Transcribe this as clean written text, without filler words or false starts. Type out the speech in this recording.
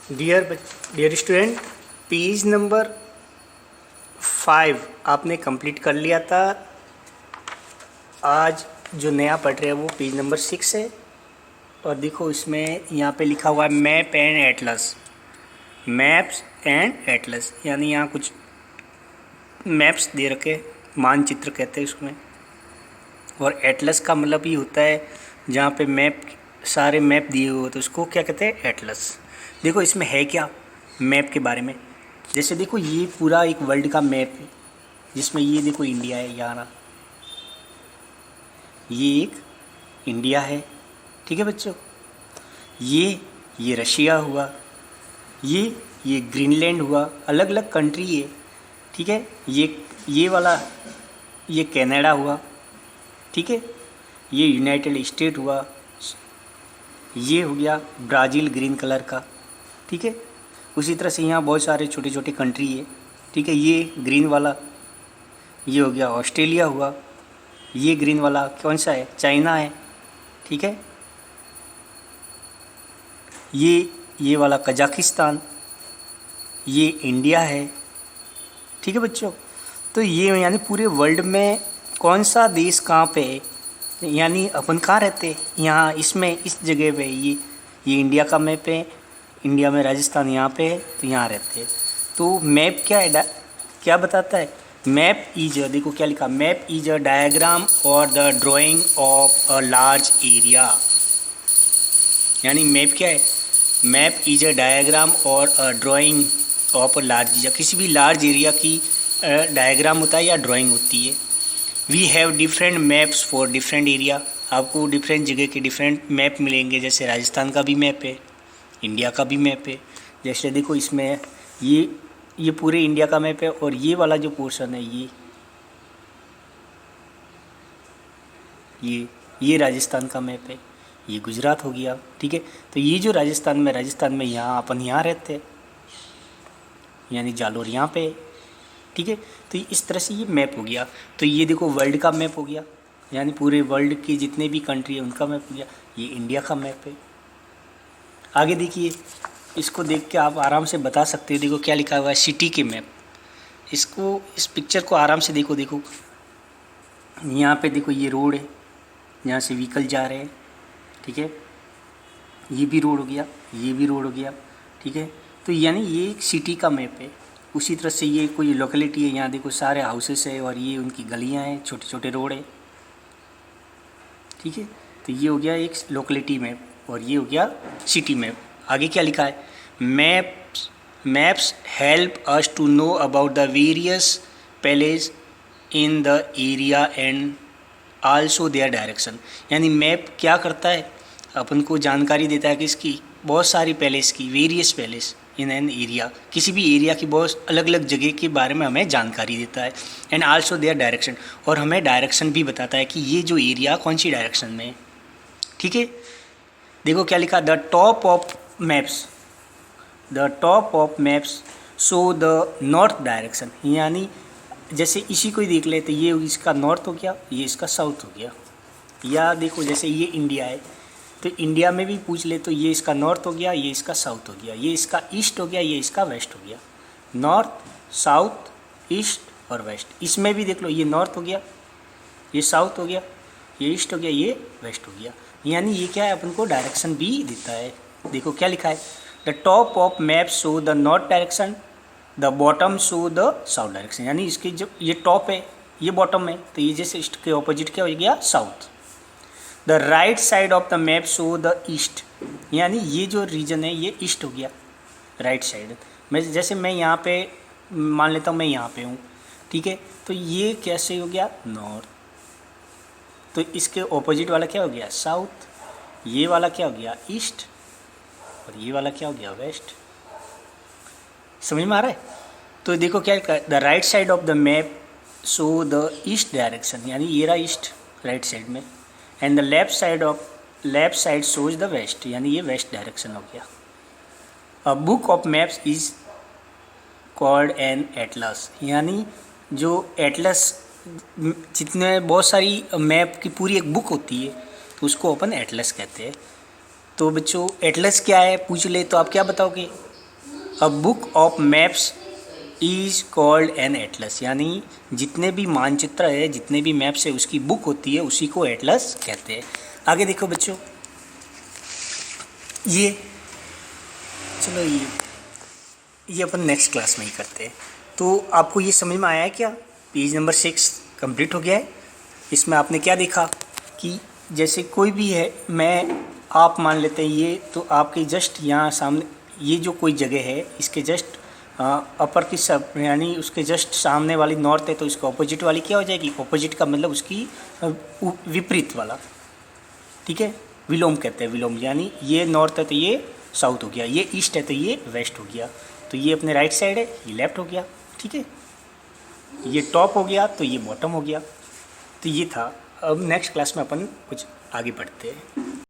Dear student, page number 5 आपने complete कर लिया था। आज जो नया पढ़ रहे हैं वो पेज नंबर 6 है। और देखो इसमें यहाँ पे लिखा हुआ है map and Atlas, maps and Atlas, यानी यहाँ कुछ मैप्स दे रखे, मानचित्र कहते हैं उसमें। और एटलस का मतलब ये होता है जहाँ पे मैप, सारे मैप दिए हुए तो उसको क्या कहते हैं, एटलस। देखो इसमें है क्या मैप के बारे में। जैसे देखो ये पूरा एक वर्ल्ड का मैप है, जिसमें ये देखो इंडिया है यहाँ, ये एक इंडिया है, ठीक है बच्चों। ये रशिया हुआ, ये ग्रीनलैंड हुआ, अलग अलग कंट्री है, ठीक है। ये वाला ये कनाडा हुआ, ठीक है। ये यूनाइटेड स्टेट हुआ, ये हो गया ब्राज़ील ग्रीन कलर का, ठीक है। उसी तरह से यहाँ बहुत सारे छोटे छोटे कंट्री है, ठीक है। ये ग्रीन वाला ये हो गया ऑस्ट्रेलिया हुआ, ये ग्रीन वाला कौन सा है, चाइना है, ठीक है। ये वाला कजाकिस्तान, ये इंडिया है, ठीक है बच्चों। तो ये यानी पूरे वर्ल्ड में कौन सा देश कहाँ पे है, यानी अपन कहाँ रहते हैं, यहाँ इसमें इस जगह पे ये इंडिया का मैप है। इंडिया में राजस्थान यहाँ पे है, तो यहाँ रहते हैं। तो मैप क्या है, क्या बताता है, मैप इज, देखो क्या लिखा, मैप इज अ डायग्राम और the drawing of a large area. यानी मैप क्या है, मैप इज अ डायग्राम और a drawing of a large area, किसी भी लार्ज एरिया की डायग्राम होता है या ड्राइंग होती है। We have different maps for different area, आपको डिफरेंट जगह के डिफरेंट मैप मिलेंगे। जैसे राजस्थान का भी मैप है, इंडिया का भी मैप है। जैसे देखो इसमें ये पूरे इंडिया का मैप है, और ये वाला जो पोर्शन है ये राजस्थान का मैप है, ये गुजरात हो गया, ठीक है। तो ये जो राजस्थान में यहाँ अपन यहाँ रहते हैं, यानी जालोर यहाँ पे, ठीक है। तो इस तरह से ये मैप हो गया। तो ये देखो वर्ल्ड का मैप हो गया, यानी पूरे वर्ल्ड के जितने भी कंट्री है उनका मैप हो गया। ये इंडिया का मैप है। आगे देखिए, इसको देख के आप आराम से बता सकते हो। देखो क्या लिखा हुआ है, सिटी के मैप। इस पिक्चर को आराम से देखो। यहाँ पे देखो ये रोड है, यहाँ से व्हीकल जा रहे हैं, ठीक है। ये भी रोड हो गया, ये भी रोड हो गया, ठीक है। तो यानी ये एक सिटी का मैप है। उसी तरह से ये कोई लोकेलिटी है, यहाँ देखो सारे हाउसेस है और ये उनकी गलियाँ हैं, छोटे छोटे रोड है, ठीक है। तो ये हो गया एक लोकेलिटी मैप और ये हो गया सिटी मैप। आगे क्या लिखा है, maps help us to know about the various places in the area and also their direction. यानी मैप क्या करता है, अपन को जानकारी देता है कि इसकी बहुत सारी पैलेस की, various places in an area, किसी भी एरिया की बहुत अलग अलग जगह के बारे में हमें जानकारी देता है। एंड आल्सो देयर डायरेक्शन, और हमें डायरेक्शन भी बताता है कि ये जो एरिया कौन सी डायरेक्शन में है, ठीक है। देखो क्या लिखा, the top of maps show the north direction. यानी जैसे इसी को ही देख ले, तो ये इसका नॉर्थ हो गया, ये इसका साउथ हो गया। या देखो जैसे ये इंडिया है, तो इंडिया में भी पूछ ले तो ये इसका नॉर्थ हो गया, ये इसका साउथ हो गया, ये इसका ईस्ट हो गया, ये इसका वेस्ट हो गया। नॉर्थ, साउथ, ईस्ट और वेस्ट। इसमें भी देख लो, ये नॉर्थ हो गया, ये साउथ हो गया, ये ईस्ट हो गया, ये वेस्ट हो गया। यानी ये क्या है, अपन को डायरेक्शन भी देता है। देखो क्या लिखा है, the top of map show the north direction, the bottom show the south direction. यानी इसके जो ये टॉप है, ये बॉटम है, तो ये जैसे ईस्ट के ऑपोजिट क्या हो गया, south. The right side of the map show the east. यानी ये जो रीजन है ये ईस्ट हो गया, राइट साइड। मैं यहाँ पे मान लेता हूँ, मैं यहाँ पे हूँ, ठीक है। तो ये कैसे हो गया, नॉर्थ। तो इसके ऑपोजिट वाला क्या हो गया, साउथ। ये वाला क्या हो गया, ईस्ट। और ये वाला क्या हो गया, वेस्ट। समझ में आ रहा है। तो देखो क्या, the right side of the map show the east direction, यानी ये रहा ईस्ट राइट साइड में। And the left side shows the west, यानी ये वेस्ट डायरेक्शन हो गया। A book of maps is called an atlas. यानी जो एटलस, जितने बहुत सारी मैप की पूरी एक बुक होती है, तो उसको अपन एटलस कहते हैं। तो बच्चों एटलस क्या है पूछ ले तो आप क्या बताओगे, अ book of maps is called an atlas, यानी जितने भी मानचित्र है, जितने भी मैप्स है, उसकी बुक होती है, उसी को एटलस कहते हैं। आगे देखो बच्चों, ये चलो ये अपन नेक्स्ट क्लास में ही करते हैं। तो आपको ये समझ में आया है क्या? पेज नंबर 6 कंप्लीट हो गया है। इसमें आपने क्या देखा कि जैसे कोई भी है, मैं आप मान लेते हैं ये, तो आपके जस्ट यहाँ सामने ये जो कोई जगह है, इसके जस्ट अपर की सब यानी उसके जस्ट सामने वाली नॉर्थ है, तो इसके ऑपोजिट वाली क्या हो जाएगी? ऑपोजिट का मतलब उसकी विपरीत वाला, ठीक है, विलोम कहते हैं। विलोम यानी ये नॉर्थ है तो ये साउथ हो गया, ये ईस्ट है तो ये वेस्ट हो गया, तो ये अपने राइट साइड है, ये लेफ्ट हो गया, ठीक है। ये टॉप हो गया तो ये बॉटम हो गया। तो ये था। अब नेक्स्ट क्लास में अपन कुछ आगे बढ़ते हैं।